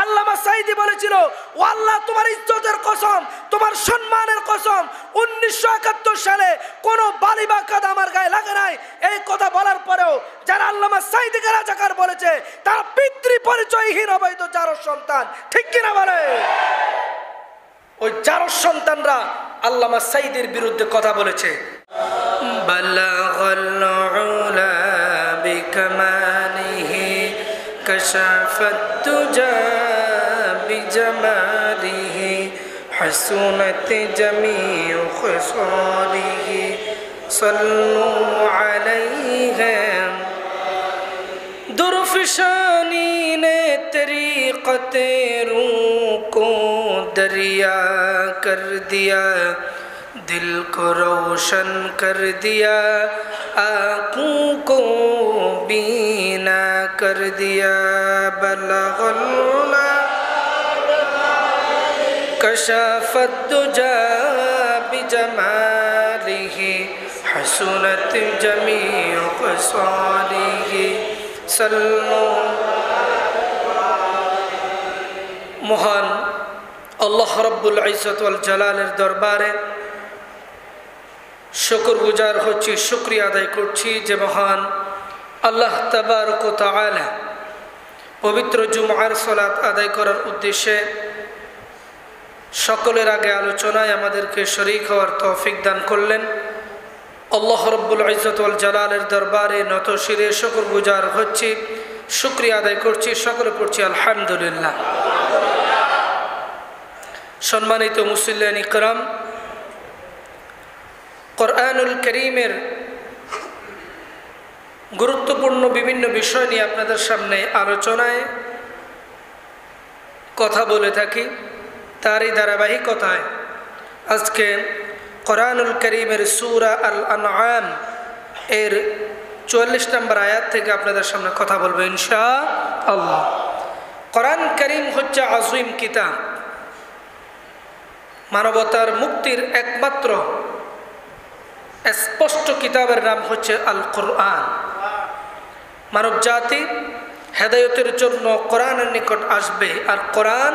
আল্লামা সাঈদী বলেছিল, ও আল্লাহ, তোমার ইজ্জতের কসম, তোমার সম্মানের কসম, 1971 সালে কোনো বালি বা কাদা আমার গায়ে লাগে নাই। এই কথা বলার পরেও যারা আল্লামা সাঈদীকে রাজাকার বলেছে তারা পিতৃ পরিচয়হীন অবৈধ জারজ সন্তান। ঠিক কিনা বলে? ওই জারজ সন্তানরা আল্লামা সাঈদীর বিরুদ্ধে কথা বলেছে। বালাগাল উলা বিকামালিহি কাশাফাত তুজা বিজামালিহি হাসুনাত জামিউ খিসালিহি সাল্লু আলাইহি दुर्फशानी ने तरीक़ते रूह को दरिया कर दिया, दिल को रोशन कर दिया, आँखों को बीना कर दिया। बलगल उला कशाफत दुजा बिजमालिही हसनत जमीउ ख़िसालिही सल्लु। মহান আল্লাহ রব্বুল ইজ্জত ওয়াল জালালের দরবারে শুকরগুজার হচ্ছি, শুকরিয়া আদায় করছি যে মহান আল্লাহ তাবারক ওয়া তাআলা পবিত্র জুমআর সালাত আদায় করার উদ্দেশ্যে সকলের আগে আলোচনায় আমাদেরকে শরীক হওয়ার তৌফিক দান করলেন। আল্লাহ রব্বুল ইজ্জত ওয়াল জালালের দরবারে নত শিরে শুকরগুজার হচ্ছি, শুকরিয়া আদায় করছি, সকলে পড়ছি আলহামদুলিল্লাহ। সম্মানিত মুসল্লিয়ান ইকরাম, কোরআনুল কারীমের গুরুত্বপূর্ণ বিভিন্ন বিষয় নিয়ে আপনাদের সামনে আলোচনায় কথা বলে থাকি। তারই ধারাবাহিকতায় আজকে কোরআনুল কারীমের সূরা আল আনআম এর 44 নম্বর আয়াত থেকে আপনাদের সামনে কথা বলবো ইনশাআল্লাহ। কোরআন কারীম হচ্ছে আযীম কিতাব। মানবতার মুক্তির একমাত্র স্পষ্ট কিতাবের নাম হচ্ছে আল কোরআন। মানব জাতি হেদায়েতের জন্য কোরআনের নিকট আসবে, আর কোরআন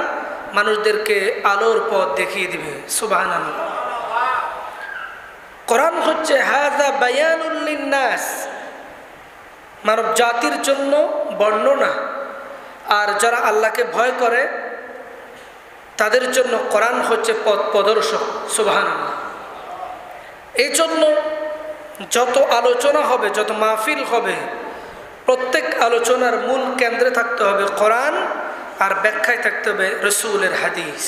মানুষদেরকে আলোর পথ দেখিয়ে দিবে। সুবহানাল্লাহ। কোরআন হচ্ছে হাযা বায়ানুল লিন্নাস, মানব জাতির জন্য বর্ণনা, আর যারা আল্লাহকে ভয় করে তাদের জন্য কোরআন হচ্ছে পথ প্রদর্শক। সুবহানাল্লাহ। এই জন্য যত আলোচনা হবে, যত মাহফিল হবে, প্রত্যেক আলোচনার মূল কেন্দ্রে থাকতে হবে কোরআন, আর ব্যাখ্যায় থাকতে হবে রাসূলের হাদিস।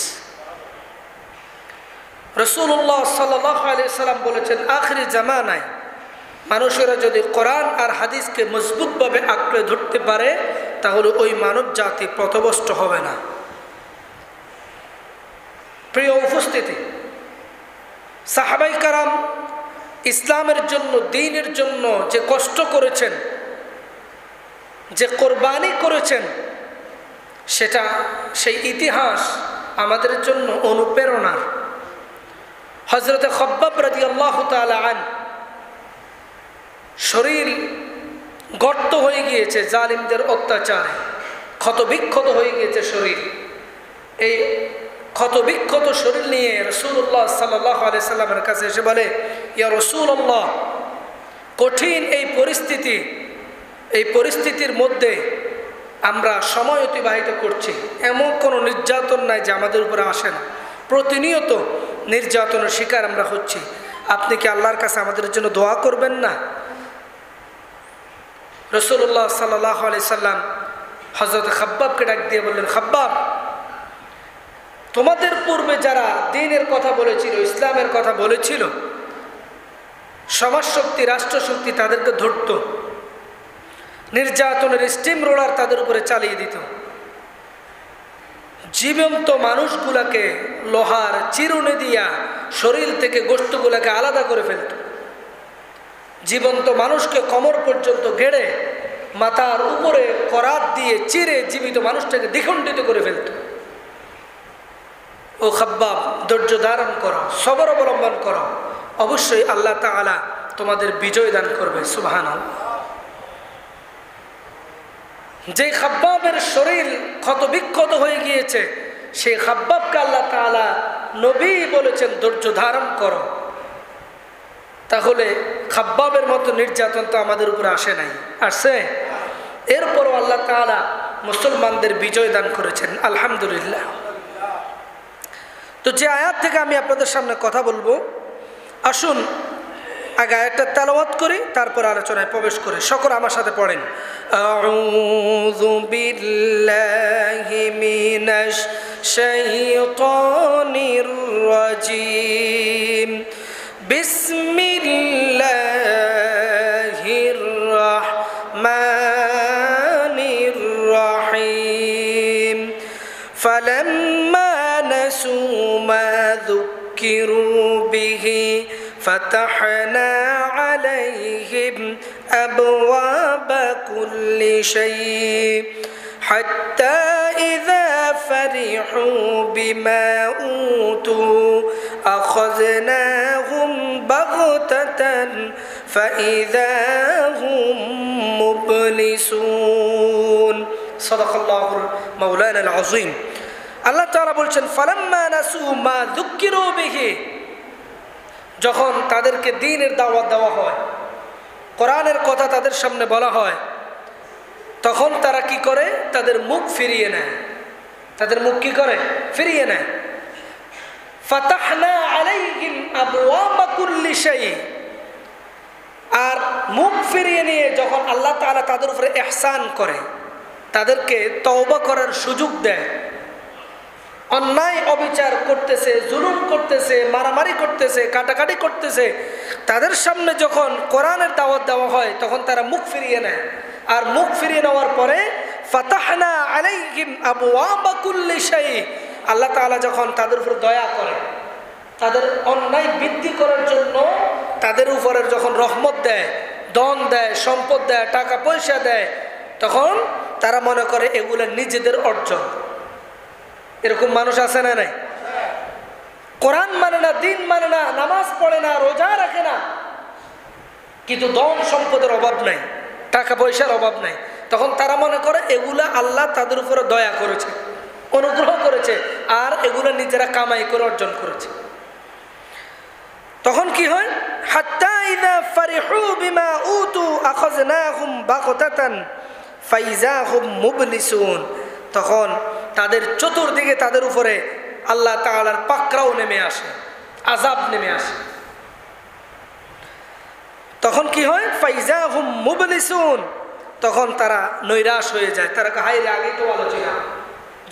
রাসূলুল্লাহ সাল্লাল্লাহু আলাইহি সাল্লাম বলেছেন, আখিরি জামানায় মানুষেরা যদি কোরআন আর হাদিসকে মজবুতভাবে আঁকড়ে ধরতে পারে তাহলে ওই মানব জাতি পথভ্রষ্ট হবে না। প্রিয় উপস্থিতি, সাহাবায়ে কেরাম ইসলামের জন্য, দ্বীনের জন্য যে কষ্ট করেছেন, যে কোরবানি করেছেন, সেই ইতিহাস আমাদের জন্য অনুপ্রেরণার। হযরত খাব্বাব রাদিয়াল্লাহু তাআলা আনহু শরীর গর্ত হয়ে গিয়েছে জালিমদের অত্যাচারে, ক্ষতবিক্ষত হয়ে গিয়েছে শরীর। এই ক্ষতবিক্ষত শরীর নিয়ে রাসূলুল্লাহ সাল্লাল্লাহু আলাইহি সাল্লামের কাছে এসে বলে, ইয়া রাসূলুল্লাহ, কঠিন এই পরিস্থিতির মধ্যে আমরা সময় অতিবাহিত করছি, এমন কোনো নির্যাতন নাই যে আমাদের উপরে আসে না, প্রতিনিয়ত নির্যাতনের শিকার আমরা হচ্ছি, আপনি কি আল্লাহর কাছে আমাদের জন্য দোয়া করবেন না? রাসূলুল্লাহ সাল্লাল্লাহু আলাইহি সাল্লাম হযরত খাব্বাবকে ডাক দিয়ে বললেন, খাব্বাব, তোমাদের পূর্বে যারা দ্বীনের কথা বলেছিল, ইসলামের কথা বলেছিল, সমাজশক্তি, রাষ্ট্রশক্তি তাদেরকে ধরত, নির্যাতনের স্টিম রোলার তাদের উপরে চালিয়ে দিত, জীবন্ত মানুষগুলাকে লোহার চিরুনি দিয়া শরীর থেকে গোশতগুলাকে আলাদা করে ফেলত, জীবন্ত মানুষকে কোমর পর্যন্ত গেড়ে মাথার উপরে করাত দিয়ে চিরে জীবিত মানুষটাকে দ্বিখণ্ডিত করে ফেলত। ও খাব্বাব, ধৈর্য ধারণ করো, সবর অবলম্বন করো, অবশ্যই আল্লাহ তাআলা তোমাদের বিজয় দান করবে। সুবহানাল্লাহ। যে খাব্বাবের শরীর ক্ষতবিক্ষত হয়ে গিয়েছে, সেই খাব্বাবকে আল্লাহ তাআলা নবী বলেছেন ধৈর্য ধারণ করো। তাহলে খাব্বাবের মতো নির্যাতন তো আমাদের উপরে আসে নাই, আসছে? এরপরও আল্লাহ তাআলা মুসলমানদের বিজয় দান করেছেন, আলহামদুলিল্লাহ। তো যে আয়াত থেকে আমি আপনাদের সামনে কথা বলবো, আসুন আগে আয়াতটা তেলাওয়াত করি, তারপর আলোচনায় প্রবেশ করে সকল আমার সাথে পড়েন। আউযু বিল্লাহি মিনাশ শাইতানির রাজিম। বিসমিল্লাহির রাহমানির রাহিম। ফালাম্মা নাসু মা যুক্কিরু বিহি فتحنا عليهم أبواب كل شيء حتى إذا فرحوا بما أوتوا أخذناهم بغتة فإذا هم مبلسون صدق الله مولانا العظيم। আল্লাহ তাআলা বলছেন ফালাম্মা নাসু মা যুক্কিরু বিহি, যখন তাদেরকে দ্বীনের দাওয়াত দেওয়া হয়, কোরআনের কথা তাদের সামনে বলা হয়, তখন তারা কি করে? তাদের মুখ ফিরিয়ে নেয়। তাদের মুখ কি করে? ফিরিয়ে নেয়। ফাতাহনা আলাইহিম আবওয়াবা কুল্লি শাই। আর মুখ ফিরিয়ে নিয়ে যখন আল্লাহ তাআলা তাদের উপরে ইহসান করে, তাদেরকে তওবা করার সুযোগ দেয়, অন্যায় অবিচার করতেছে, জুলুম করতেছে, মারামারি করতেছে, কাটাকাটি করতেছে, তাদের সামনে যখন কোরআনের দাওয়াত দেওয়া হয় তখন তারা মুখ ফিরিয়ে নেয়। আর মুখ ফিরিয়ে নেওয়ার পরে ফাতাহনা আলাইহিম আবওয়াবা কুল্লি শাই, আল্লাহ তাআলা যখন তাদের উপর দয়া করে, তাদের অন্যায় বৃদ্ধি করার জন্য তাদের উপরে যখন রহমত দেয়, ধন দেয়, সম্পদ দেয়, টাকা পয়সা দেয়, তখন তারা মনে করে এগুলো নিজেদের অর্জন। এরকম মানুষ আছে না নাই? কোরআন মানে না, দিন মানে না, নামাজ পড়ে না, রোজা রাখে না, কিন্তু ধন সম্পদের অভাব নাই, টাকা পয়সার অভাব নাই, তখন তারা মনে করে এগুলা আল্লাহ তাদের উপরে দয়া করেছে, অনুগ্রহ করেছে, আর এগুলো নিজেরা কামাই করে অর্জন করেছে। তখন কি হয়? হাত্তা ইযা ফারিহু বিমা উতু আখাযনাহুম বাগতাতান ফাইযা হুম মুবলিসুন, তখন তাদের চতুর্দিকে তাদের উপরে আল্লাহ তাআলার পাকড়াও নেমে আসে, আযাব নেমে আসে। তখন কি হয়? ফাইযা হুম মুবলিসুন, তখন তারা নৈরাশ হয়ে যায়। তারা হায় রে, আগেই তো ভালো ছিলাম,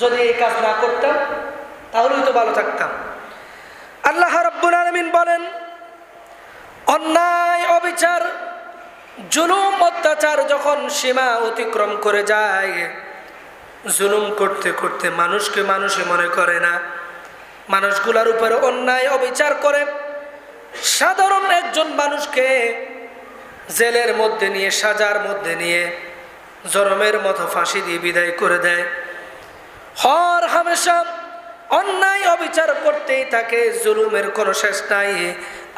যদি এই কাজ না করতাম তাহলেই তো ভালো থাকতাম। আল্লাহ রাব্বুল আলামিন বলেন, অন্যায় অবিচার জুলুম অত্যাচার যখন সীমা অতিক্রম করে যায়, জুলুম করতে করতে মানুষকে মানুষে মনে করে না, মানুষগুলার উপরে অন্যায় অবিচার করে, সাধারণ একজন মানুষকে জেলের মধ্যে নিয়ে, সাজার মধ্যে নিয়ে জরমের মতো ফাঁসি দিয়ে বিদায় করে দেয়। হর হামেশা অন্যায় অবিচার করতেই থাকে, জুলুমের কোনো শেষ নাই।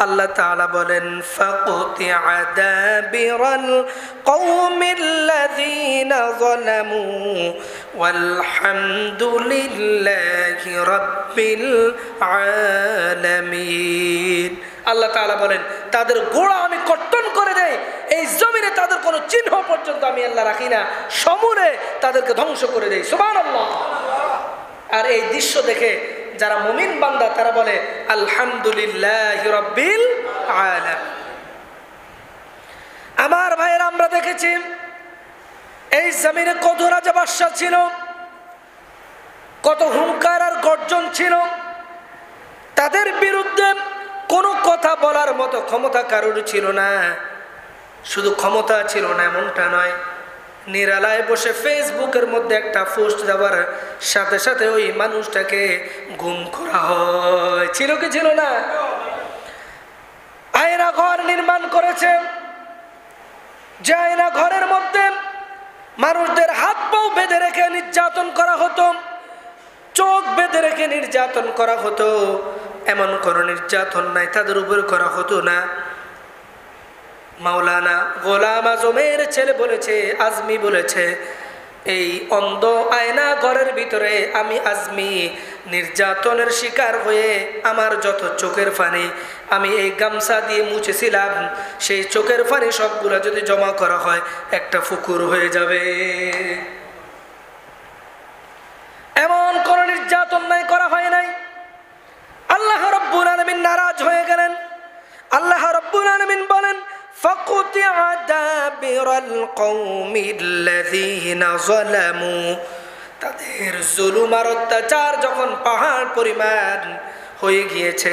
আল্লাহ তাআলা বলেন, ফাকুতিআ দাবিরাল কওমিল্লাযীনা যালামু ওয়ালহামদুলিল্লাহি রাব্বিল আলামিন। আল্লাহ তাআলা বলেন, তাদের গোড়া আমি কর্তন করে দেই, এই জমিনে তাদের কোনো চিহ্ন পর্যন্ত আমি আল্লাহ রাখি না, সমূলে তাদেরকে ধ্বংস করে দেই। সুবহানাল্লাহ। আর এই দৃশ্য দেখে যারা মুমিন বান্দা তারা বলে আলহামদুলিল্লাহি রাব্বিল আলামিন। আমার ভাইয়েরা, আমরা দেখেছি এই জমিনে কত রাজা বাদশা ছিল, কত হুঙ্কার আর গর্জন ছিল, তাদের বিরুদ্ধে কোনো কথা বলার মতো ক্ষমতা কারোর ছিল না। শুধু ক্ষমতা ছিল না এমনটা নয়, নিরালায় বসে ফেসবুকের মধ্যে একটা পোস্ট দেওয়ার সাথে সাথে ওই মানুষটাকে গুম করা হয়। ছিল কি ছিল না? আয়না ঘর নির্মাণ করেছে, যে আয়না ঘরের মধ্যে মানুষদের হাত পাও বেঁধে রেখে নির্যাতন করা হতো, চোখ বেঁধে রেখে নির্যাতন করা হতো, এমন কোনো নির্যাতন নাই তাদের উপর করা হতো না। মাওলানা গোলাম আজমের ছেলে বলেছে, আজমি বলেছে, এই অন্ধ আয়না ঘরের ভিতরে আমি আজমি নির্যাতনের শিকার হয়ে আমার যত চোখের পানি আমি এই গামছা দিয়ে মুছেছিলাম, সেই চোখের পানি সবগুলো যদি জমা করা হয় একটা পুকুর হয়ে যাবে। এমন কোন নির্যাতন নাই, করা হয় নাই। আল্লাহ রাব্বুল আলামিন নারাজ হয়ে গেলেন। আল্লাহ রাব্বুল আলামিন বলেন, فَقُطِعَ دَابِرَ الْقَوْمِ الَّذِينَ ظَلَمُوا, তাদের জুলুম আর অত্যাচার যখন পাহাড় পরিমাণ হয়ে গিয়েছে,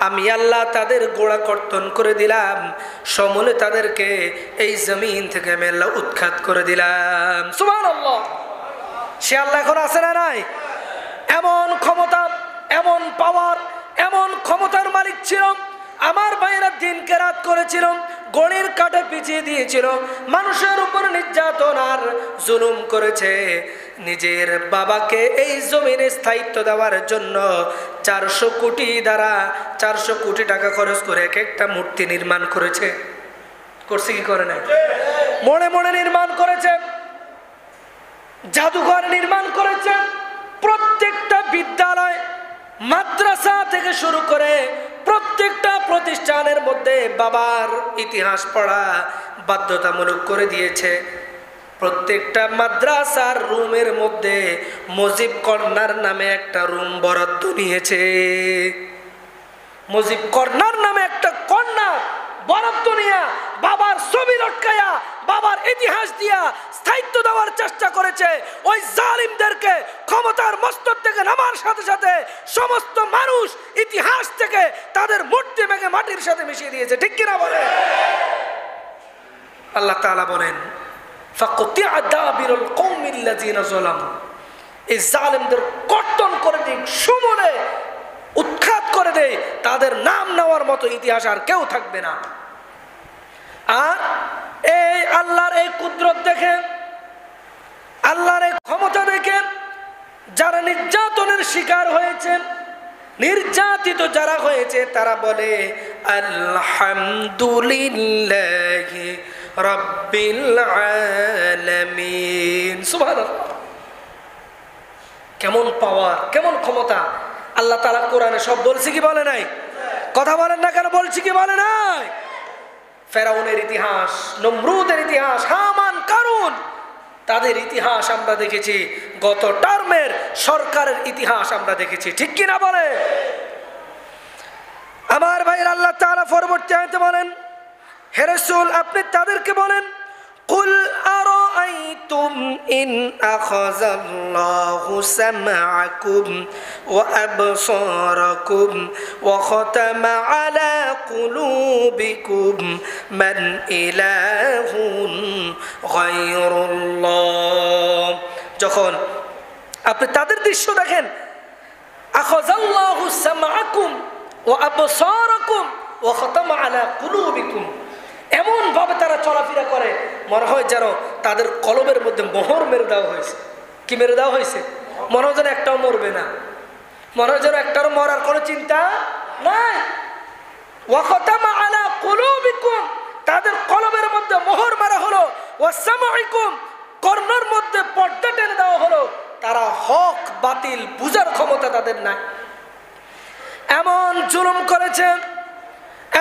আমি আল্লাহ তাদের গোড়া কর্তন করে দিলাম, সমূলে তাদেরকে এই জমিন থেকে আমি আল্লাহ উৎখাত করে দিলাম। সুবহানাল্লাহ। সে আল্লাহ এখন আছে না নাই? এমন ক্ষমতা, এমন পাওয়ার, এমন ক্ষমতার মালিক ছিল। আমার ভাইরা দিনকে রাত করেছিল, গণের কাঠে পিছিয়ে দিয়েছিল, মানুষের উপর নির্যাতন আর জুলুম করেছে। নিজের বাবাকে এই জমিনে স্থায়িত্ব দেওয়ার জন্য 400 কোটি দ্বারা 400 কোটি টাকা খরচ করে এক একটা মূর্তি নির্মাণ করেছে। করছে কি করে নাই? মনে মনে নির্মাণ করেছে, জাদুঘর নির্মাণ করেছে। প্রত্যেকটা বিদ্যালয়, মাদ্রাসা থেকে শুরু করে প্রত্যেকটা প্রতিষ্ঠানের মধ্যে বাবার ইতিহাস পড়া বাধ্যতামূলক করে দিয়েছে। প্রত্যেকটা মাদ্রাসার রুমের মধ্যে মুজিব কর্নার নামে একটা রুম বরাদ্দ নিয়েছে। মুজিব কর্নার নামে একটা কর্নার বরাদ্দ নিয়ে বাবার ছবি লটকায়া বাবার ইতিহাস দিয়া স্থায়িত্ব দেওয়ার চেষ্টা করেছে। ওই জালিমদেরকে ক্ষমতার মস্তক থেকে নামার সাথে সাথে সমস্ত মানুষ ইতিহাস থেকে তাদের মূর্তি ভেঙে মাটির সাথে মিশিয়ে দিয়েছে। ঠিক কিনা বলে? আল্লাহ তাআলা বলেন, ফাকুতিআ দাবিরুল কওমিল্লাযিনা যালামু, এই জালিমদের কর্তন করে দিক, সমূলে উৎখাত করে দেয়, তাদের নাম নেওয়ার মতো ইতিহাস আর কেউ থাকবে না। আর এই আল্লাহর এই কুদরত দেখে, আল্লাহর এই ক্ষমতা দেখে যারা নির্যাতনের শিকার হয়েছে, নির্যাতিত যারা হয়েছে, তারা বলে আলহামদুলিল্লাহি রাব্বিল আলামিন। সুবহানাল্লাহ। কেমন পাওয়ার, কেমন ক্ষমতা! আল্লাহ তাআলা কোরআনে সব বলছে কি বলে নাই? কথা বলেন না কেন? বলছি কি বলে নাই? ফেরাউনের ইতিহাস, নমরুদের ইতিহাস, হামান, কারুন, তাদের ইতিহাস আমরা দেখেছি। গত টার্মের সরকারের ইতিহাস আমরা দেখেছি। ঠিক কিনা বলে? আমার ভাইয়ের আল্লাহ তাআলা পরবর্তী আয়াতে বলেন, হে রাসূল আপনি তাদেরকে বলেন, কুল আরাআইতুম ইন আখাযাল্লাহু সামআকুম ওয়া আবসারাকুম ওয়া খাতামা আলা কুলুবিকুম মান ইলাহুন গায়রুল্লাহ। যখন আপনি তাদের দৃশ্য দেখেন, আখাযাল্লাহু সামআকুম ওয়া আবসারাকুম ওয়া খাতামা আলা কুলুবিকুম, এমন ভাবে তারা চলাফেরা করে মনে হয় যেন তাদের কলবের মধ্যে মোহর মেরে দেওয়া হয়েছে। কি মেরে দেওয়া হয়েছে? মনে হয় যেন একটাও মরবে না, মনে হয় যেন একটারও মরার কোনো চিন্তা নাই। ওয়া খাতামা আলা কুলুবিকুম, তাদের কলবের মধ্যে মোহর মারা হলো। ওয়া সামঈকুম, কর্ণের মধ্যে পর্দা টেনে দেওয়া হলো। তারা হক বাতিল বুঝার ক্ষমতা তাদের নাই। এমন জুলুম করেছে,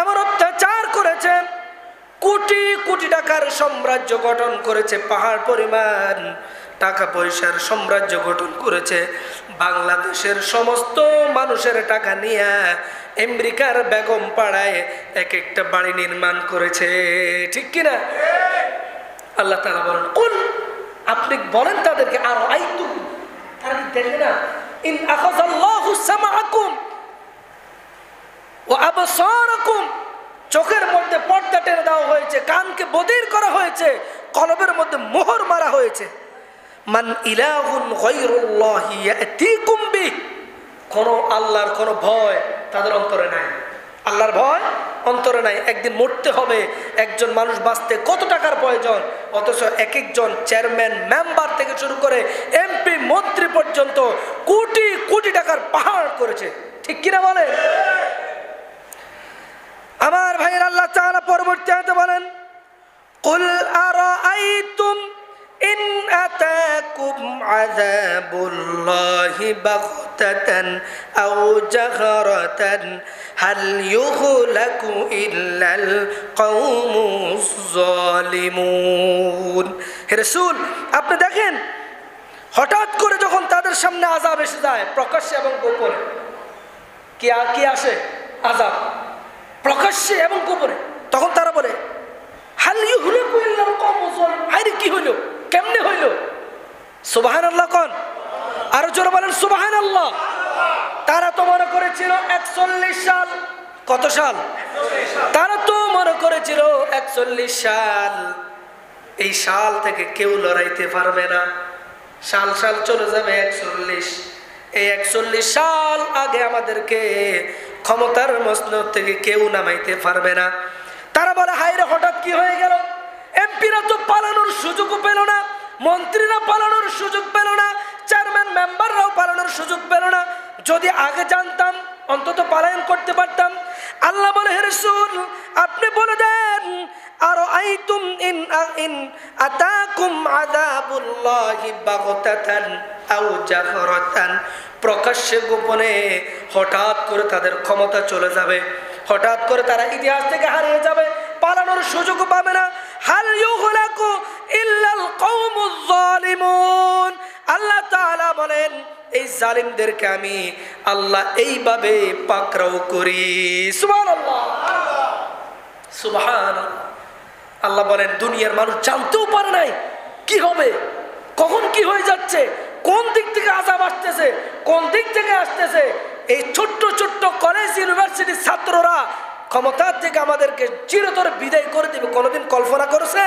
এমন অত্যাচার করেছে, কোটি কোটি টাকার সাম্রাজ্য গঠন করেছে, পাহাড় পরিমাণ টাকা পয়সার সাম্রাজ্য গঠন করেছে। বাংলাদেশের সমস্ত মানুষের টাকা নিয়ে আমেরিকার বেগম পাড়ায় এক একটা বাড়ি নির্মাণ করেছে। ঠিক কিনা? আল্লাহ তাআলা বলেন, কুল আপনি বলেন তাদেরকে, আর আইতুম, তারা দেখে না, ইন আখাযাল্লাহু সামআকুম ওয়া আবসারাকুম, চোখের মধ্যে পর্দা টেনে দেওয়া হয়েছে, কানকে বধির করা হয়েছে, কলবের মধ্যে মোহর মারা হয়েছে। মান ইলাহুন গায়রুল্লাহি ইয়াতিকুম বিহ, কোন আল্লাহর কোন ভয় তাদের অন্তরে নাই। আল্লাহর ভয় অন্তরে নাই। একদিন মরতে হবে, একজন মানুষ বাঁচতে কত টাকার প্রয়োজন, অথচ এক একজন চেয়ারম্যান, মেম্বার থেকে শুরু করে এমপি, মন্ত্রী পর্যন্ত কোটি কোটি টাকার পাহাড় করেছে। ঠিক কিনা বলে? আমার ভাইয়ের আল্লাহ তাআলা পরবর্তী আয়াতে বলেন, কুল আরাআইতুম ইন আতাকুম আযাবুল্লাহি বাগতাতান আও জাহরাতান হাল ইউহলাকু ইল্লাল কওমুজ জালিমুন। হে রাসূল, আপনি দেখেন হঠাৎ করে যখন তাদের সামনে আযাব এসে যায়, প্রকাশ্যে এবং গোপনে, কি আসে? আযাব প্রকাশ্যে এবং গোপনে। তখন তারা বলে হাল ইউহলাকু ইল্লাল কওমুজ জালিমুন। আরে কি হইল, কেমনে হইল? সুবহানাল্লাহ কোন, আরো জোরে বলেন সুবহানাল্লাহ। তারা তো মনে করেছিল 41 সাল। কত সাল? তারা তো মনে করেছিল 41 সাল। এই সাল থেকে কেউ লড়াইতে পারবে না। সাল সাল চলে যাবে 41। এই 41 সাল আগে আমাদেরকে ক্ষমতার মসনদ থেকে কেউ নামাইতে পারবে না। তারা বলে হায়রে হঠাৎ কি হয়ে গেল? এমপিরা তো পালানোর সুযোগও পেল না, মন্ত্রীরা পালানোর সুযোগ পেল না, চেয়ারম্যান মেম্বাররাও পালানোর সুযোগ পেল না। যদি আগে জানতাম অন্তত পালায়ন করতে পারতাম। আল্লাহ বলে হে রাসূল, আপনি বলে দেন আর আইতুম ইন আতাকুম আযাবুল্লাহি বাগতাতান আও জাহরাতান, প্রকাশ্যে গোপনে হঠাৎ করে তাদের ক্ষমতা চলে যাবে, হঠাৎ করে তারা ইতিহাস থেকে হারিয়ে যাবে, পালানোর সুযোগ পাবে না। হাল ইউহলাকু ইল্লাল কওমুজ জালিমুন। আল্লাহ তাআলা বলেন এই জালিমদেরকে আমি আল্লাহ এইভাবে পাকড়াও করি। সুবহানাল্লাহ, সুবহানাল্লাহ। আল্লাহ বলেন দুনিয়ার মানুষ জানতেও পারে নাই কি হবে, কখন কি হয়ে যাচ্ছে, কোন দিক থেকে আযাব আসতেছে, কোন দিক থেকে আসতেছে। এই ছোট্ট ছোট্ট কলেজ ইউনিভার্সিটির ছাত্ররা ক্ষমতা থেকে আমাদেরকে চিরতরে বিদায় করে দিবে, কোনোদিন কল্পনা করেছে?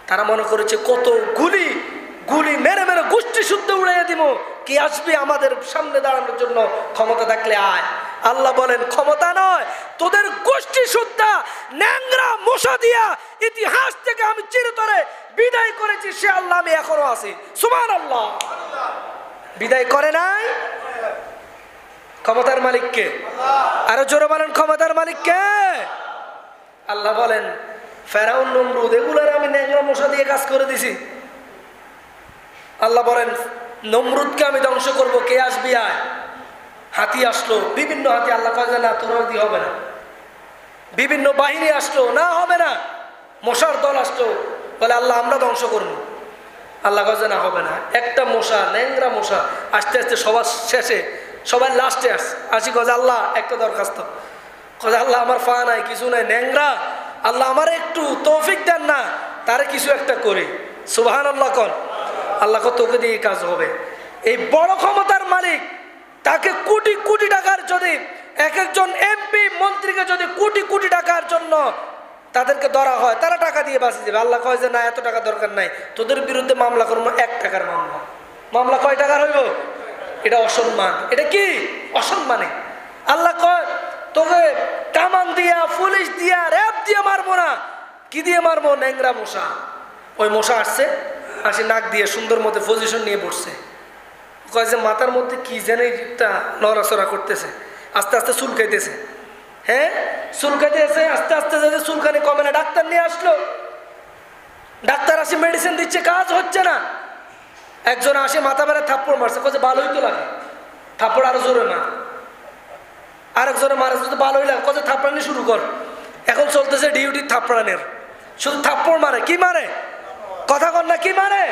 তারা মনে করেছে কত গুলি গুলি মেরে মেরে গোষ্ঠী শুদ্ধ উড়াইয়া দিব, কি আসবে আমাদের সামনে দাঁড়ানোর জন্য? ক্ষমতা থাকলে আয়। আল্লাহ বলেন ক্ষমতা নয়, তোদের গোষ্ঠী শুদ্ধা ন্যাংরা মশা দিয়া ইতিহাস থেকে আমি চিরতরে বিদায় করেছি, সে আল্লাহ আমি এখনো আছি। সুবহানাল্লাহ। বিদায় করে নাই। ক্ষমতার মালিক কে? আরো জোরে বলেন ক্ষমতার মালিক কে? আল্লাহ বলেন ফেরাউন, নমরুদ, এগুলার আমি ন্যাংরা মশা দিয়ে কাজ করে দিছি। আল্লাহ বলেন নমরুদকে আমি ধ্বংস করবো, কে আসবি আয়। হাতি আসলো, বিভিন্ন হাতি। আল্লাহ কয় না তোর দিয়ে হবে না। বিভিন্ন বাহিনী আসলো, না হবে না। মশার দল আসলো, বলে আল্লাহ আমরা ধ্বংস করবো। আল্লাহ কয় না হবে না। একটা মশা, ন্যাংরা মশা, আস্তে আস্তে সবার শেষে, সবার লাস্টে আসি কয় আল্লাহ একটা দরখাস্ত। কয় আল্লাহ আমার ফা নাই, কিছু নাই, ন্যাংরা, আল্লাহ আমার একটু তৌফিক দেন না, তারে কিছু একটা করি। সুবহানাল্লাহ কোন। আল্লাহ তোকে দিয়ে কাজ হবে। এই বড় ক্ষমতার মালিক, তাকে কোটি কোটি টাকার, যদি এক একজন এমপি মন্ত্রীকে যদি কোটি কোটি টাকার জন্য তাদেরকে ধরা হয়, তারা টাকা দিয়ে বাঁচিয়ে দেবে। আল্লাহ কয় যে না এত টাকা দরকার নাই, তোদের বিরুদ্ধে মামলা করবো 1 টাকার মামলা। মামলা কয় টাকার হইব? এটা অসম্মান। এটা কি অসম্মানে? আল্লাহ কয় তোকে কামান দিয়া, পুলিশ দিয়া, র্যাব দিয়ে মারবো না। কি দিয়ে মারবো? ন্যাংরা মশা। ওই মশা আসছে, আসি নাক দিয়ে সুন্দর মতো পজিশন নিয়ে বসছে। কয় যে মাথার মধ্যে কি জানে একটা নড়াচড়া করতেছে, আস্তে আস্তে চুলকাইতেছে। হ্যাঁ চুলকাইতেছে, আস্তে আস্তে যাতে চুলকানি কমে না। ডাক্তার নিয়ে আসলো, ডাক্তার আসি মেডিসিন দিচ্ছে, কাজ হচ্ছে না। একজন আসে মাথা বেড়ে থাপ্পড় মারছে, কয় যে ভালোই তো লাগে, থাপ্পড় আরো জোরে মার। আরেকজনে মারে, যদি ভালোই লাগে, কয় যে থাপ্পড়ানি শুরু কর। এখন চলতেছে ডিউটি থাপ্পড়ানের, শুধু থাপ্পড় মারে। কি মারে? কথা কর না, কি মারে?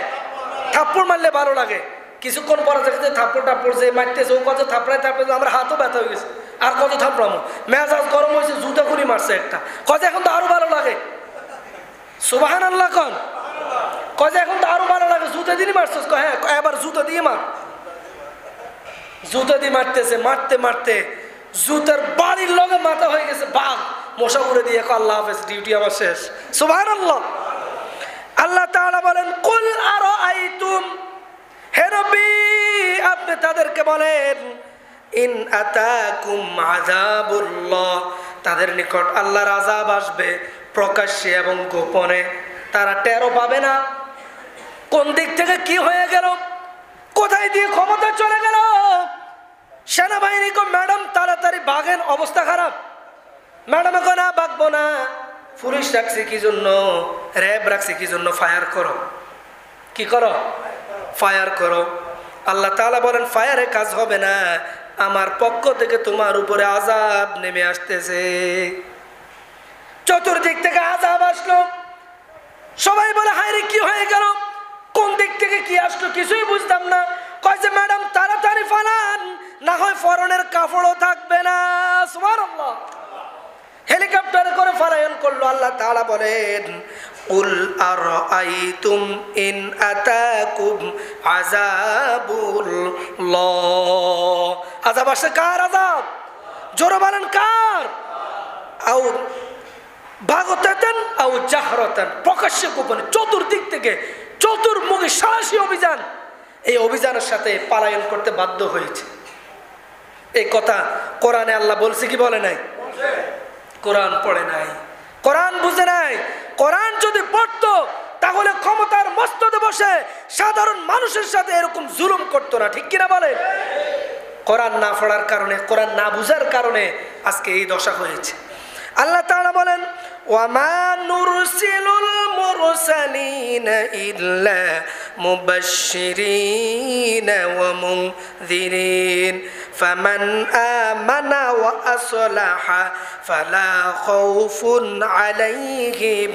থাপ্পড় মারলে ভালো লাগে। কিছুক্ষণ পরে দেখতে থাপ্পড় টাপ্পড় যে মারতেছে, ও কত থাপড়ায় থাপড়ে আমার হাতও ব্যথা হয়ে গেছে, আর কত থাপড়ামো, মেজাজ গরম হয়েছে, জুতা করে মারছে একটা। কত এখন তো আরো ভালো লাগে। সুবহানাল্লাহ কোন। কত এখন তো আরো ভালো লাগে, জুতা দিয়ে মারছিস? হ্যাঁ এবার জুতা দিয়ে মার। জুতা দিয়ে মারতেছে, মারতে মারতে জুতার বাড়ির লগে মাথা হয়ে গেছে বাঘ। মশা উড়ে দিয়ে আল্লাহ হাফেজ, ডিউটি আমার শেষ। সুবহানাল্লাহ। আল্লাহ তাআলা বলেন কুল আরাআইতুম, হে নবী আপনি তাদেরকে বলেন ইন আতাকুম আযাবুল্লাহ, তাদের নিকট আল্লাহর আযাব আসবে প্রকাশ্যে এবং গোপনে, তারা টেরও পাবে না কোন দিক থেকে কি হয়ে গেল, কোথায় দিয়ে ক্ষমতা চলে গেল। সেনাবাহিনী কো ম্যাডাম তাড়াতাড়ি ভাগেন, অবস্থা খারাপ। ম্যাডাম এখন না ভাগবো না, পুলিশ রাখছি কি জন্য, র্যাব রাখছি কি জন্য, ফায়ার করো। কি করো? ফায়ার করো। আল্লাহ তাআলা বলেন ফায়ারে কাজ হবে না, আমার পক্ষ থেকে তোমার উপরে আযাব নেমে আসতেছে। চতুর্দিক থেকে আযাব আসলো, সবাই বলে হায় রে কি হয়ে গেল, কোন দিক থেকে কি আসলো কিছুই বুঝতাম না। কয় যে ম্যাডাম তাড়াতাড়ি ফালান, না হয় ফরনের কাপড়ও থাকবে না। সুবহানাল্লাহ। হেলিকপ্টারে করে ফালায়ন করলো। আল্লাহ তাআলা বলেন কুল আরাআইতুম ইন আতাকুম আযাবুল্লাহ, আযাব আসে কার আযাব? জোরে বলেন কার? আও বাগতাতান আও জাহরাতান, প্রকাশ্যে গোপনে, চতুর্দিক থেকে চতুর্মুখী সাহসী অভিযান। এই অভিযানের সাথে পালায়ন করতে বাধ্য হয়েছে। এই কথা কোরআনে আল্লাহ বলছে কি বলে নাই? কোরআন পড়ে নাই, কোরআন বুঝে নাই। কোরআন যদি পড়তো তাহলে ক্ষমতার মস্তদে বসে সাধারণ মানুষের সাথে এরকম জুলুম করতো না, ঠিক কিনা বলেন? কোরআন না পড়ার কারণে, কোরআন না বুঝার কারণে আজকে এই দশা হয়েছে। আল্লাহ তাআলা বলেন ওয়ামা নুরসিলুল মুরসালিনা ইল্লা মুবাশশিরিনা ওয়া মুনযিরিন ফামান আমানা ওয়া আসলাহা ফালা খাউফুন আলাইহিম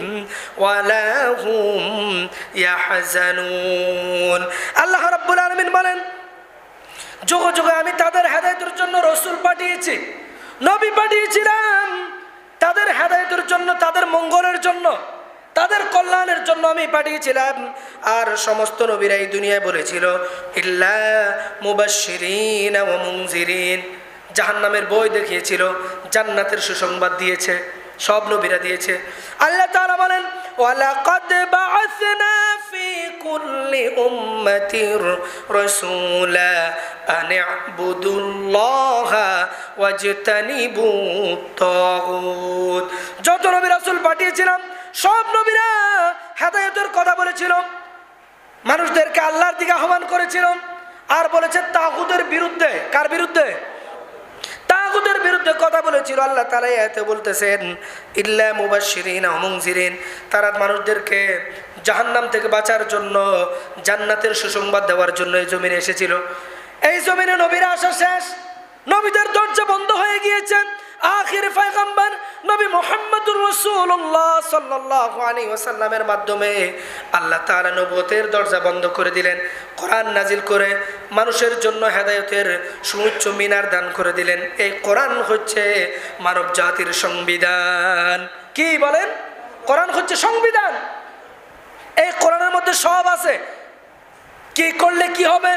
ওয়ালা হুম ইয়াহজানুন। আল্লাহ রাব্বুল আলামিন বলেন যুগে যুগে আমি তাদের হেদায়েতের জন্য রাসূল পাঠিয়েছি, নবী পাঠিয়েছিলাম। তাদের হেদায়েতের জন্য, তাদের মঙ্গলের জন্য, তাদের কল্যাণের জন্য আমি পাঠিয়েছিলাম। আর সমস্ত নবীরা এই দুনিয়ায় বলেছিল ইল্লা মুবাশশিরিন ওয়া মুনযিরিন, জাহান্নামের বই দেখিয়েছিল, জান্নাতের সুসংবাদ দিয়েছে, সব নবীরা দিয়েছে। আল্লাহ তাআলা বলেন ওয়ালাকাদ বাআসনা ফি কুল্লি উম্মাতির রাসূলা আন ইবুদুল্লাহা ওয়াজতানিবুত তাগুত। যত নবী রাসূল পাঠিয়েছিলাম সব নবীরা হেদায়েতের কথা বলেছিল, মানুষদেরকে আল্লাহর দিকে আহ্বান করেছিল, আর বলেছে তাগুতের বিরুদ্ধে। কার বিরুদ্ধে? তাগুতের বিরুদ্ধে কথা বলেছিল। আল্লাহ তাআলা আয়াতে বলতেছেন ইল্লা মুবাশশিরিন ওয়া মুনযিরিন, তারা মানুষদেরকে জাহান্নাম থেকে বাঁচার জন্য, জান্নাতের সুসংবাদ দেওয়ার জন্য এই জমিনে এসেছিল। এই জমিনে নবীরা আসা শেষ, নবীদের দরজা বন্ধ হয়ে গিয়েছে। আখির পয়গম্বর নবী মুহাম্মদুর রাসূলুল্লাহ সাল্লাল্লাহু আলাইহি ওয়াসাল্লামের মাধ্যমে আল্লাহ তাআলা নবুয়তের দরজা বন্ধ করে দিলেন। কোরআন নাজিল করে মানুষের জন্য হেদায়েতের সুউচ্চ মিনার দান করে দিলেন। এই কোরআন হচ্ছে মানব জাতির সংবিধান। কি বলেন? কোরআন হচ্ছে সংবিধান। এই কোরআনের মধ্যে সব আছে, কি করলে কি হবে,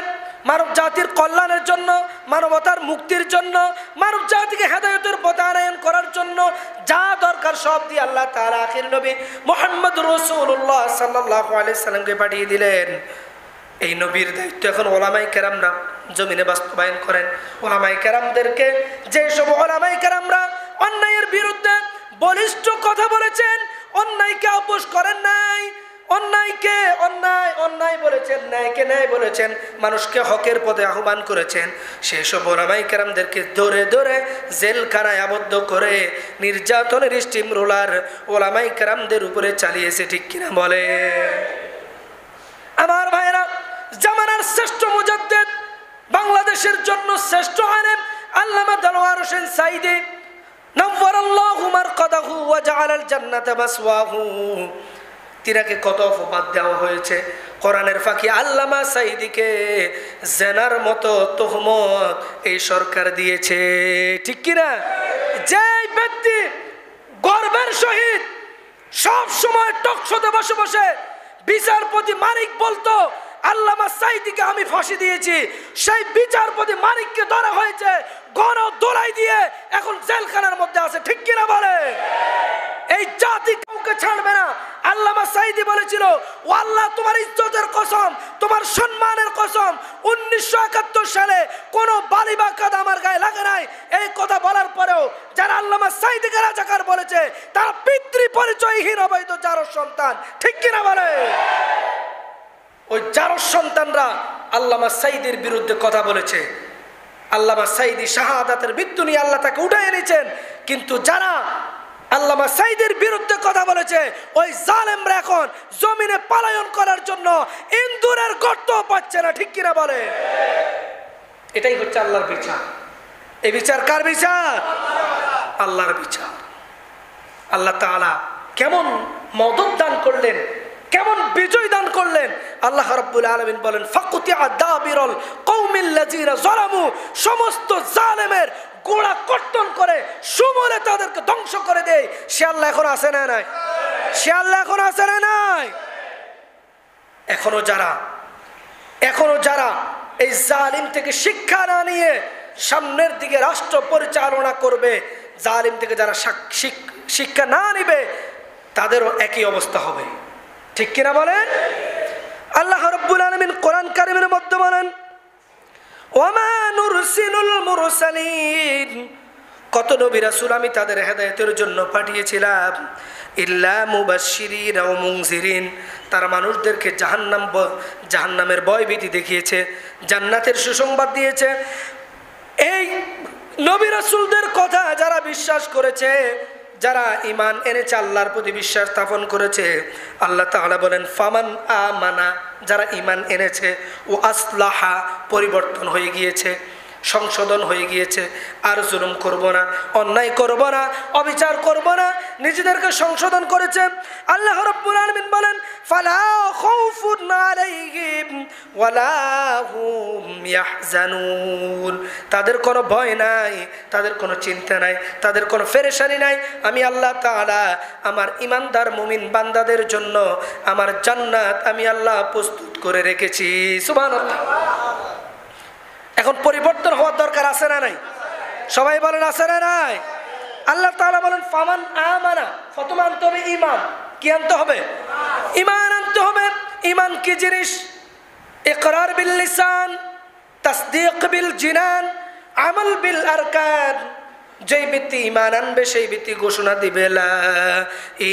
মানব জাতির কল্যাণের জন্য, মানবতার মুক্তির জন্য, মানব জাতিকে হেদায়েতের পথে করার জন্য যা দরকার সব দিয়ে আল্লাহ তাআলা আখির নবী মুহাম্মদুর রাসূলুল্লাহ সাল্লাল্লাহু আলাইহি সাল্লামকে পাঠিয়ে দিলেন। এই নবীর দায়িত্ব এখন ওলামায়ে কেরামরা জমিনে বাস্তবায়ন করেন। ওলামায়ে কেরামদেরকে, যে সব ওলামায়ে কেরামরা অন্যায়ের বিরুদ্ধে বলিষ্ঠ কথা বলেছেন, অন্যায়কে আপোষ করেন নাই, অন্যায়কে অন্যায় অন্যায় বলেছেন, ন্যায়কে ন্যায় বলেছেন, মানুষকে হকের পথে আহ্বান করেছেন, সেসব ওলামায়ে কেরামদেরকে ধরে ধরে জেলখানায় আবদ্ধ করে নির্যাতনের স্টিম রোলার ওলামায়ে কেরামদের উপরে চালিয়েছে, ঠিক কিনা বলে? আমার ভাইরা, জামানার শ্রেষ্ঠ মুজাদ্দিদ, বাংলাদেশের জন্য শ্রেষ্ঠ আলেম আল্লামা দেলোয়ার হোসেন সাঈদী নাওয়ারাল্লাহু মারকাদাহু ওয়া জাআলাল জান্নাতা মাসওয়াহু, তিনাকে কত অপবাদ দেওয়া হয়েছে। কোরআনের ফাঁকি আল্লামা সাঈদীকে জেনার মতো তোহমত এই সরকার দিয়েছে, ঠিক কিনা? যে ব্যক্তি গর্বের সহিত সব সময় টকশোতে বসে বসে বিচারপতি মানিক বলতো আল্লামা সাঈদীকে আমি ফাঁসি দিয়েছি, সেই বিচারপতি মানিককে ধরা হয়েছে গণ দোলাই দিয়ে, এখন জেলখানার মধ্যে আছে, ঠিক কিনা বলে? এই জাতি কাউকে ছাড়বে না। আল্লামা সাঈদী বলেছিল ও আল্লাহ তোমার ইজ্জতের কসম, তোমার সম্মানের কসম, 1971 সালে কোনো বালি বা কাদা আমার গায়ে লাগে নাই। এই কথা বলার পরেও যারা আল্লামা সাঈদীকে রাজাকার বলেছে তারা পিতৃ পরিচয়হীন অবৈধ জারজ সন্তান, ঠিক কিনা বলে? ওই জারজ সন্তানরা আল্লামা সাঈদীর বিরুদ্ধে কথা বলেছে। আল্লামা সাঈদী শাহাদাতের মৃত্যু নিয়ে আল্লাহ তাকে উঠায় এনেছেন, কিন্তু যারা আল্লামা সাইদের বিরুদ্ধে কথা বলেছে, ওই জালেমরা এখন জমিনে পলায়ন করার জন্য ইন্দুরের গর্ত পাচ্ছে না, ঠিক কিনা বলে? এটাই হচ্ছে আল্লাহর বিচার। এই বিচার কার বিচার? আল্লাহর বিচার। আল্লাহ তাআলা কেমন মদদ দান করলেন, কেমন বিজয় দান করলেন। আল্লাহ রাব্বুল আলামিন বলেন, ফাকুতিয়া দাবিরুল কওমিল্লাযিনা যালামু, সমস্ত জালেমের গোড়া কর্তন করে সমূলে তাদেরকে ধ্বংস করে দেয়। সে আল্লাহ এখন আছে না নাই? সে আল্লাহ এখন আছে না নাই? এখনো যারা এই জালিম থেকে শিক্ষা না নিয়ে সামনের দিকে রাষ্ট্র পরিচালনা করবে, জালিম থেকে যারা শিক্ষা না নিবে, তাদেরও একই অবস্থা হবে, ঠিক কিনা বলেন? আল্লাহ রাব্বুল আলামিন কোরআন কারীমের মধ্যে বলেন, ওয়ামা নুরসিলুল মুরসালিন, কত নবী রাসূল আমি তাদের হেদায়েতের জন্য পাঠিয়েছিলাম, ইল্লা মুবাশশিরিন ওয়া মুনজিরিন, তারা মানুষদেরকে জাহান্নামের ভয় ভীতি দেখিয়েছে, জান্নাতের সুসংবাদ দিয়েছে। এই নবী রাসূলদের কথা যারা বিশ্বাস করেছে, যারা ঈমান এনেছে, আল্লাহর প্রতি বিশ্বাস স্থাপন করেছে, আল্লাহ তাআলা বলেন ফামান আমানা, যারা ঈমান এনেছে, ও আসলাহা, পরিবর্তন হয়ে গিয়েছে, সংশোধন হয়ে গিয়েছে, আর জুলুম করব না, অন্যায় করব না, অবিচার করব না, নিজেদেরকে সংশোধন করেছে। আল্লাহ রাব্বুল আলামিন বলেন ফালা খাউফুন আলাইহিম ওয়ালা হুম ইয়াহজানুন, তাদের কোনো ভয় নাই, তাদের কোনো চিন্তা নাই, তাদের কোনো পেরেশানি নাই। আমি আল্লাহ তাআলা আমার ঈমানদার মুমিন বান্দাদের জন্য আমার জান্নাত আমি আল্লাহ প্রস্তুত করে রেখেছি। সুবহানাল্লাহ। এখন পরিবর্তন হওয়ার দরকার আছে না নাই? সবাই বলেন আছে না নাই? আল্লাহ তাআলা বলেন ফামান আমানা, প্রথমে আনতে হবে ঈমান। কি আনতে হবে? ঈমান আনতে হবে। ঈমান কি জিনিস? ইকরার বিল লিসান, তাসদীক বিল জিনান, আমল বিল আরকান। যেই ব্যক্তি ঈমান আনবে সেই ব্যক্তি ঘোষণা দিবে লা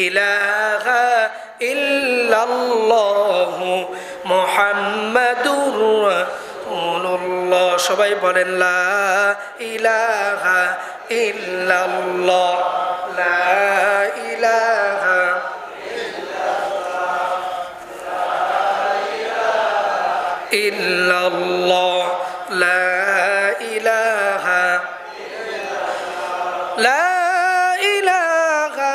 ইলাহা ইল্লাল্লাহু মুহাম্মাদুর রাসূলুল্লাহ। সবাই বলেন লা ইলাহা ইল্লাল্লাহ, লা ইলাহা ইল্লাল্লাহ, লা ইলাহা লা ইলাহা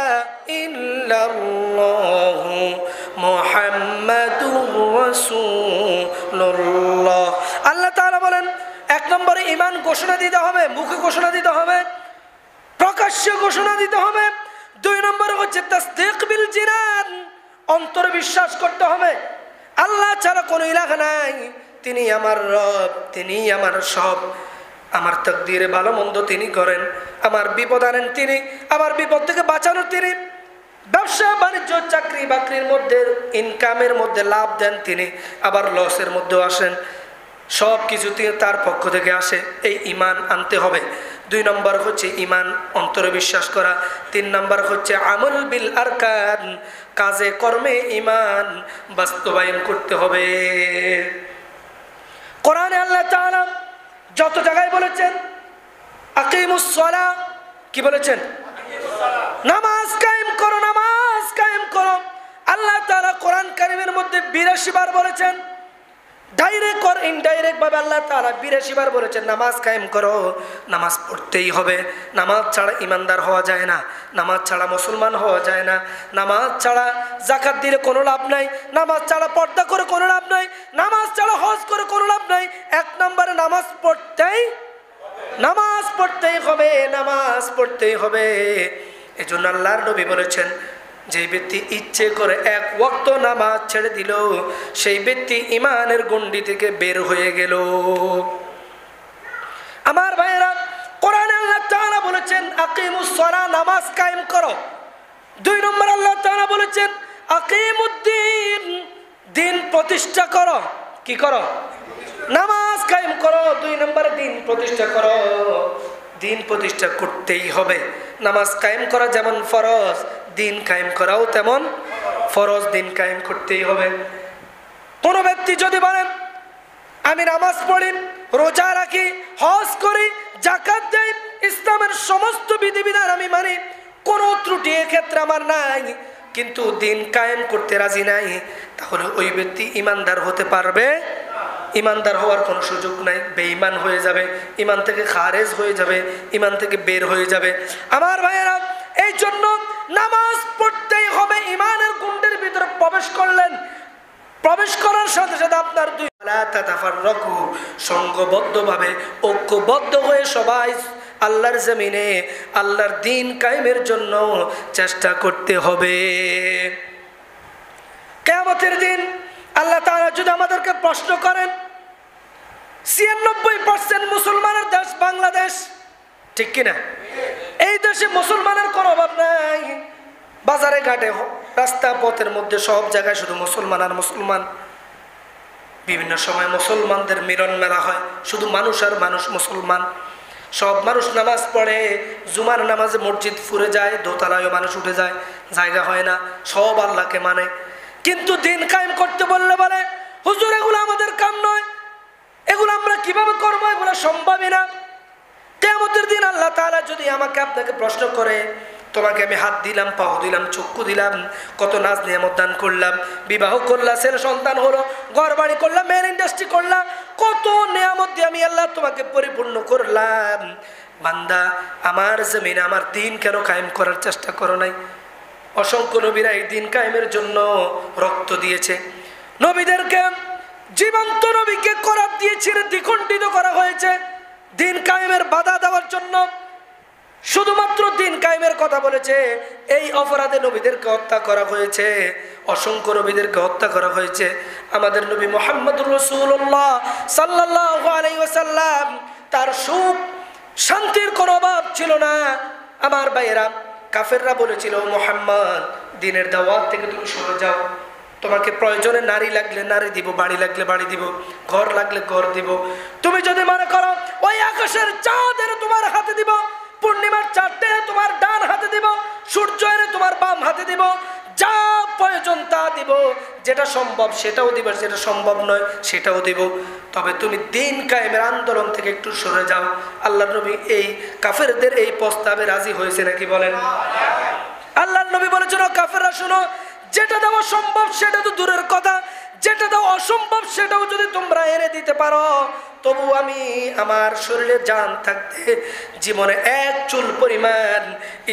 ইল্লাল্লাহ মুহাম্মাদুর রাসূলুল্লাহ। আল্লাহ তাআলা বলেন এক নম্বরে ঈমান ঘোষণা দিতে হবে, মুখে ঘোষণা দিতে হবে, প্রকাশ্যে ঘোষণা দিতে হবে। দুই নম্বরে হচ্ছে তাসদীক বিল জিনান, অন্তরে বিশ্বাস করতে হবে আল্লাহ ছাড়া কোনো ইলাহা নাই, তিনি আমার রব, তিনি আমার সব, আমার তাকদীরে ভালো মন্দ তিনি করেন, আমার বিপদ আনেন তিনি, আমার বিপদ থেকে বাঁচানোর তিনি, ব্যবসা বাণিজ্য চাকরি বাকরির মধ্যে ইনকামের মধ্যে লাভ দেন তিনি, আবার লসের মধ্যেও আসেন, সব কিছুতে তার পক্ষ থেকে আসে। এই ঈমান আনতে হবে। দুই নম্বর হচ্ছে ঈমান অন্তরে বিশ্বাস করা। তিন নম্বর হচ্ছে আমল বিল আরকান, কাজে কর্মে ঈমান বাস্তবায়ন করতে হবে। কোরআনে আল্লাহ তাআলা যত জায়গায় বলেছেন আকিমুস সালাহ, কি বলেছেন? নামাজ কায়েম করো, নামাজ কায়েম করো। আল্লাহ তাআলা কোরআন কারীমের মধ্যে ৮২ বার বলেছেন, ডাইরেক্ট আর ইনডাইরেক্ট ভাবে আল্লাহ তাআলা ৮২ বার বলেছেন নামাজ কায়েম করো। নামাজ পড়তেই হবে, নামাজ ছাড়া ইমানদার হওয়া যায় না, নামাজ ছাড়া মুসলমান হওয়া যায় না, নামাজ ছাড়া যাকাত দিলে কোনো লাভ নাই, নামাজ ছাড়া পর্দা করে কোনো লাভ নাই, নামাজ ছাড়া হজ করে কোনো লাভ নাই। এক নম্বরে নামাজ পড়তেই হবে, নামাজ পড়তেই হবে। এজন্য আল্লাহর নবী বলেছেন যে ব্যক্তি ইচ্ছে করে এক ওয়াক্ত নামাজ ছেড়ে দিল, সেই ব্যক্তি ঈমানের গণ্ডি থেকে বের হয়ে গেল। আমার ভাইয়েরা, কোরআনে আল্লাহ তাআলা বলেছেন আকিমুস সালাহ, নামাজ কায়েম করো। দুই নম্বর আল্লাহ তাআলা বলেছেন আকিমুদ্দিন, দিন প্রতিষ্ঠা করো। কি করো? নামাজ কায়েম করো। দুই নম্বরে দিন প্রতিষ্ঠা করো। দিন প্রতিষ্ঠা করতেই হবে। নামাজ কায়েম করা যেমন ফরজ, দিন কায়েম করাও তেমন ফরজ, দিন কায়েম করতেই হবে। কোনো ব্যক্তি যদি বলেন আমি নামাজ পড়ি, রোজা রাখি, হজ করি, যাকাত দেই, ইসলামের সমস্ত বিধিবিধান আমি মানি, কোনো ত্রুটি ক্ষেত্রে আমার নাই, কিন্তু দিন কায়েম করতে রাজি নাই, তাহলে ওই ব্যক্তি ইমানদার হতে পারবে? ইমানদার হওয়ার কোনো সুযোগ নাই, বেঈমান হয়ে যাবে, ইমান থেকে খারেজ হয়ে যাবে, ইমান থেকে বের হয়ে যাবে। আমার ভাইয়েরা, এই জন্য নামাজ পড়তেই হবে। ইমানের গুণের ভিতরে প্রবেশ করলেন, প্রবেশ করার সাথে সাথে আপনার দুই সংঘবদ্ধভাবে ঐক্যবদ্ধ হয়ে সবাই আল্লাহর জমিনে আল্লাহর দ্বীন কায়েমের জন্য চেষ্টা করতে হবে। কিয়ামতের দিন আল্লাহ তাআলা যদি আমাদেরকে প্রশ্ন করেন, ৯৬% মুসলমানের দেশ বাংলাদেশ, ঠিক কিনা? এই দেশে মুসলমানের কোনো অভাব নাই। বাজারে ঘাটে, রাস্তা পথের মধ্যে সব জায়গায় শুধু মুসলমান আর মুসলমান। বিভিন্ন সময় মুসলমানদের মিলন মেলা হয়, শুধু মানুষ আর মানুষ মুসলমান। সব মানুষ নামাজ পড়ে, জুমার নামাজে মসজিদ ফুরে যায়, দোতলায়ও মানুষ উঠে যায়, জায়গা হয় না, সব আল্লাহকে মানে। কিন্তু দিন কায়েম করতে বললে বলে, হুজুর এগুলো আমাদের কাম নয়, এগুলো আমরা কিভাবে করবো, এগুলো সম্ভবই না। কিয়ামতের দিন আল্লাহ তাআলা যদি আমাকে আপনাকে প্রশ্ন করে, তোমাকে আমি হাত দিলাম, পাও দিলাম, চক্ষু দিলাম, কত নাজ নিয়ামত দান করলাম, বিবাহ করলাম, ছেলে সন্তান হলো, ঘর বাড়ি করলাম, মেন ইন্ডাস্ট্রি করলাম, কত নিয়ামত দিয়ে আমি আল্লাহ তোমাকে পরিপূর্ণ করলাম, বান্দা আমার জমিনে আমার দিন কেন কায়েম করার চেষ্টা করো নাই? অসংখ্য নবীরা এই দিন কায়েমের জন্য রক্ত দিয়েছে। নবীদেরকে, জীবন্ত নবীকে করাত দিয়েছিল, দ্বিখণ্ডিত করা হয়েছে দিন কায়েমের বাধা দেওয়ার জন্য। শুধুমাত্র দিন কায়েমের কথা বলেছে, এই অপরাধে নবীদেরকে হত্যা করা হয়েছে, অসংখ্য নবীদেরকে হত্যা করা হয়েছে। আমাদের নবী মুহাম্মদুর রাসূলুল্লাহ সাল্লাল্লাহু আলাইহি ওয়াসাল্লাম, তার সুখ শান্তির কোনো অভাব ছিল না। আমার ভাইয়েরা, কাফেররা বলেছিল, মুহাম্মদ দ্বীনের দাওয়াত থেকে তুমি সরে যাও, তোমাকে প্রয়োজনে নারী লাগলে নারী দিব, বাড়ি লাগলে বাড়ি দিব, ঘর লাগলে ঘর দিব। তুমি যদি মনে করো ওই আকাশের চাঁদ এনে তোমার হাতে দিব, পূর্ণিমার চাঁদটা তোমার ডান হাতে দিব, সূর্য এনে তোমার বাম হাতে দিব, যা প্রয়োজন তা দিব, যেটা সম্ভব সেটাও দিব, যেটা সম্ভব নয় সেটাও দিব, তবে তুমি দিন কায়েমের আন্দোলন থেকে একটু সরে যাও। আল্লাহর নবী এই কাফেরদের এই প্রস্তাবে রাজি হয়েছে নাকি বলেন? আল্লাহর নবী বলেছেন, কাফেররা শুনো, যেটা দেওয়া সম্ভব সেটা তো দূরের কথা, যেটা দেওয়া অসম্ভব সেটাও যদি তোমরা এনে দিতে পারো, তবু আমি আমার শরীরে জান থাকতে জীবনে এক চুল পরিমাণ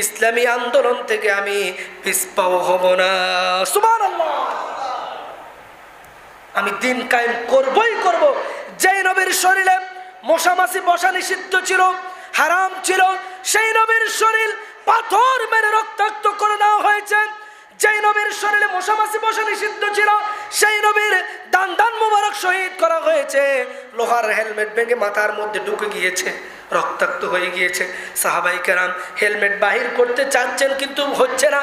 ইসলামী আন্দোলন থেকে আমি পিছপাও হব না। সুবহানাল্লাহ। আমি দিন কায়েম করবই করব। যেই নবীর শরীরে মশামাছি বসা নিষিদ্ধ ছিল, হারাম ছিল, সেই নবীর শরীর পাথর মেরে রক্তাক্ত করে দেওয়া হয়েছে। যেই নবীর শরীরে মশামাছি বসা নিষিদ্ধ ছিল, সেই নবীর দান দান মুবারক শহীদ করা হয়েছে, লোহার হেলমেট ভেঙে মাথার মধ্যে ঢুকে গিয়েছে, রক্তাক্ত হয়ে গিয়েছে। সাহাবাই কেরাম হেলমেট বাহির করতে চাচ্ছেন, কিন্তু হচ্ছে না।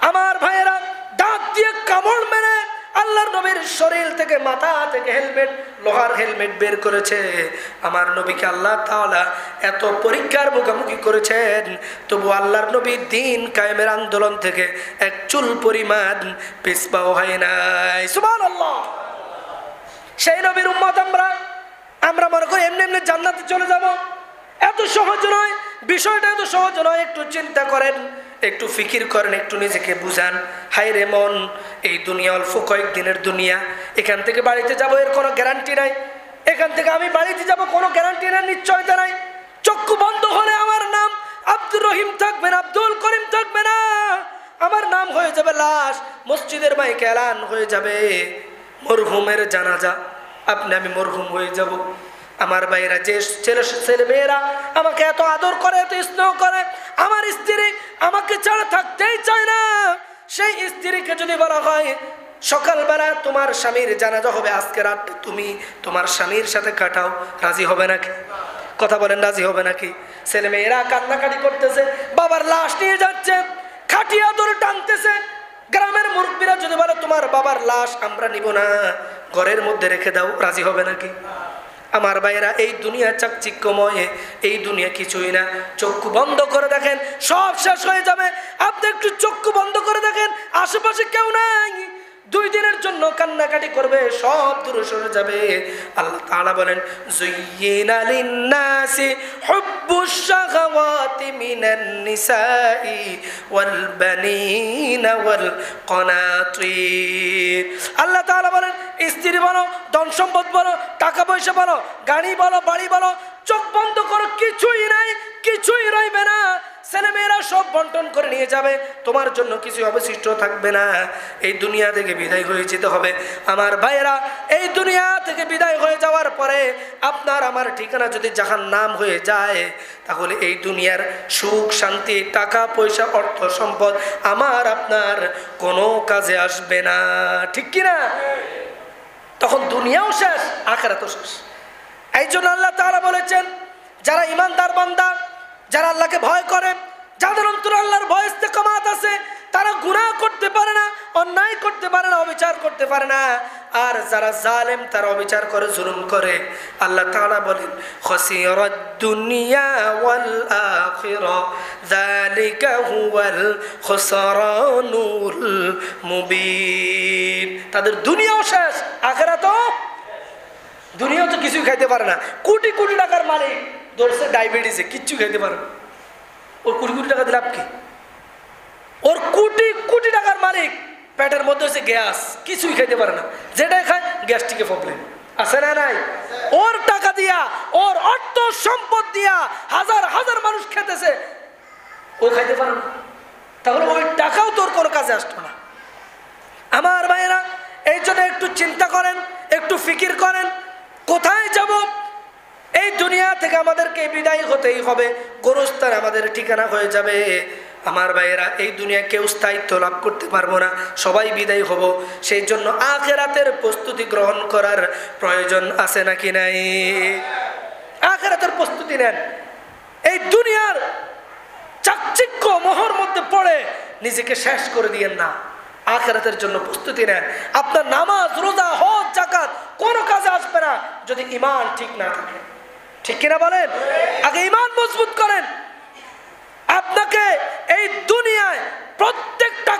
আমার ভাইয়েরা, দাঁত দিয়ে কামড় মেরে আল্লাহর নবীর শরীর থেকে, মাথা থেকে হেলমেট, লোহার হেলমেট বের করেছে। আমার নবীকে আল্লাহ তাআলা এত পরীক্ষার মুখোমুখি করেছেন, তবু আল্লাহর নবী দিন কায়েমের আন্দোলন থেকে এক চুল পরিমাণ পিছপাও হয় নাই। সুবহানাল্লাহ। সেই নবীর উম্মত আমরা মনে করি এমনি এমনি জান্নাতে চলে যাব, এত সহজ নয়, বিষয়টা এত সহজ নয়। একটু চিন্তা করেন, একটু ফিকির করেন, একটু নিজেকে বুঝান। হায় রে মন, এই দুনিয়া অল্প কয়েকদিনের দুনিয়া, এখান থেকে বাড়িতে যাব এর কোনো গ্যারান্টি নাই, এখান থেকে আমি বাড়িতে যাব কোনো গ্যারান্টি নাই, নিশ্চয়তা নাই। চক্ষু বন্ধ হলে আমার নাম আব্দুর রহিম থাকবে না, আব্দুল করিম থাকবে না, আমার নাম হয়ে যাবে লাশ, মসজিদের মাইকে এলান হয়ে যাবে মরহুমের জানাজা, আপনি আমি মরহুম হয়ে যাব। আমার ভাইরা, যে ছেলে মেয়েরা আমাকে এত আদর করে, এত স্নেহ করে, আমার স্ত্রী আমাকে ছাড়া থাকতেই চায় না, সেই স্ত্রীকে যদি বলা হয় সকালবেলা তোমার স্বামীর জানাজা হবে, আজকে রাতটা তুমি তোমার স্বামীর সাথে কাটাও, রাজি হবে নাকি? কথা বলেন, রাজি হবে নাকি? ছেলে মেয়েরা কান্নাকাটি করতেছে, বাবার লাশ নিয়ে যাচ্ছে, খাটিয়া ধরে টানতেছে। গ্রামের মুরব্বীরা যদি বলে তোমার বাবার লাশ আমরা নিব না, ঘরের মধ্যে রেখে দাও, রাজি হবে নাকি? আমার ভাইয়েরা, এই দুনিয়া চাকচিক্যময়, এই দুনিয়া কিছুই না। চক্ষু বন্ধ করে দেখেন, সব শেষ হয়ে যাবে। আপনি একটু চক্ষু বন্ধ করে দেখেন, আশেপাশে কেউ নাই, 2 দিনের জন্য কান্নাকাটি করবে, সব দূরে সরে যাবে। আল্লাহ তাআলা বলেন যুয়্যিনা লিন-নাসি হুব্বুশ শাহাওয়াতি মিনান নিসাই ওয়াল বানিনা ওয়াল কানাতির। আল্লাহ তাআলা বলেন স্ত্রী বলো, ধন সম্পদ বলো, টাকা পয়সা বলো, গাড়ি বলো, বাড়ি বলো, চোখ বন্ধ করো, কিছুই নাই, কিছুই রইবে না। ছেলেমেয়েরা সব বন্টন করে নিয়ে যাবে, তোমার জন্য কিছু অবশিষ্ট থাকবে না। এই দুনিয়া থেকে বিদায় হয়ে যেতে হবে। আমার ভাইয়েরা, এই দুনিয়া থেকে বিদায় হয়ে যাওয়ার পরে আপনার আমার ঠিকানা যদি জাহান্নাম হয়ে যায়, তাহলে এই দুনিয়ার সুখ শান্তি, টাকা পয়সা, অর্থ সম্পদ আমার আপনার কোনো কাজে আসবে না, ঠিক কিনা? তখন দুনিয়াও শেষ, আখিরাতও শেষ। এই জন্য আল্লাহ তাআলা বলেছেন, যারা ইমানদার বান্দা, যারা আল্লাহকে ভয় করে, যাদের অন্তরে আল্লাহর ভয় ইস্তেকামাত আছে, তারা গুনাহ করতে পারে না, অন্যায় করতে পারে না, অবিচার করতে পারে না। আর যারা জালেম, তারা অবিচার করে, জুলুম করে। আল্লাহ তাআলা বলেন খাসিরাদ দুনিয়া ওয়াল আখিরা যালিকা হুয়াল খুসরানুল মুবিন। তাদের দুনিয়াও শেষ, আখিরাতও। দুনিয়াও তো কিছুই খাইতে পারে না। কোটি কোটি টাকার মালিক ধরছে ডায়াবেটিসে, কিচ্ছু খাইতে পারে না। ওর কোটি কোটি টাকা দিলে লাভ কি? ওর কোটি কোটি টাকার মালিক, পেটের মধ্যে হচ্ছে গ্যাস, কিছুই খাইতে পারে না। যেটাই খায় গ্যাস্ট্রিকে প্রবলেম আছে না নাই? ওর টাকা দিয়া, ওর অর্থ সম্পদ দিয়া হাজার হাজার মানুষ খেতেছে, ও খাইতে পারে না। তাহলে ওই টাকাও তোর কোনো কাজে আসতো না। আমার ভাইয়েরা, এই জন্য একটু চিন্তা করেন, একটু ফিকির করেন, কোথায় যাব? এই দুনিয়া থেকে আমাদেরকে বিদায় হতেই হবে, গোরস্থান আমাদের ঠিকানা হয়ে যাবে। আমার ভাইয়েরা, এই দুনিয়া কেউ স্থায়িত্ব লাভ করতে পারবো না, সবাই বিদায় হব। সেই জন্য আখিরাতের প্রস্তুতি গ্রহণ করার প্রয়োজন আছে নাকি নাই? আখিরাতের প্রস্তুতি নেন। এই দুনিয়ার চাকচিক্য মোহর মধ্যে পড়ে নিজেকে শেষ করে দিয়েন না, আখিরাতের জন্য প্রস্তুতি নেন। আপনার নামাজ, রোজা, হজ, যাকাত কোনো কাজে আসবে না যদি ঈমান ঠিক না থাকে, ঠিক কিনা বলেন? আগে ঈমান মজবুত করেন। আপনাকে এই দুনিয়ায় প্রত্যেকটা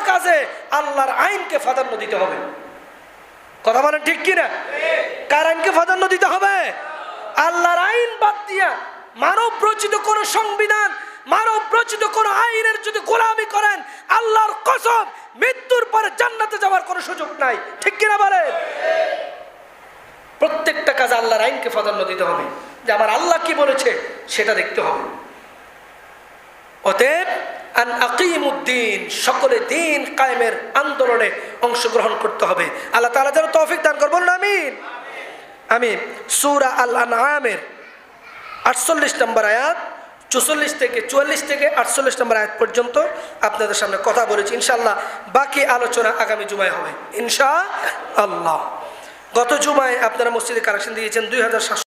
কাজে আল্লাহর আইনকে প্রাধান্য দিতে হবে। কথা বলেন ঠিক কিনা? কার আইনকে প্রাধান্য দিতে হবে? আল্লাহর আইন বাদ দিয়া মানব রচিত কোন সংবিধান, মানব রচিত কোন আইনের যদি গোলামি করেন, আল্লাহর কসম মৃত্যুর পরে জান্নাতে যাওয়ার কোনো সুযোগ নাই, ঠিক কিনা বলেন? প্রত্যেকটা কাজে আল্লাহর আইনকে প্রাধান্য দিতে হবে, যে আমার আল্লাহ কি বলেছে সেটা দেখতে হবে। অতএব আন আকিমুদ্দিন, সকলে দিন কায়েমের আন্দোলনে অংশগ্রহণ করতে হবে। আল্লাহ তাআলা যেন তৌফিক দান করবেন, বলুন আমিন। আমি সূরা আল আনআমের 48 নম্বর আয়াত, 44 থেকে 48 নম্বর আয়াত পর্যন্ত আপনাদের সামনে কথা বলেছি। ইনশাআল্লাহ বাকি আলোচনা আগামী জুমায় হবে ইনশাআল্লাহ। গত জুমায় আপনারা মসজিদে কালেকশন দিয়েছেন 2700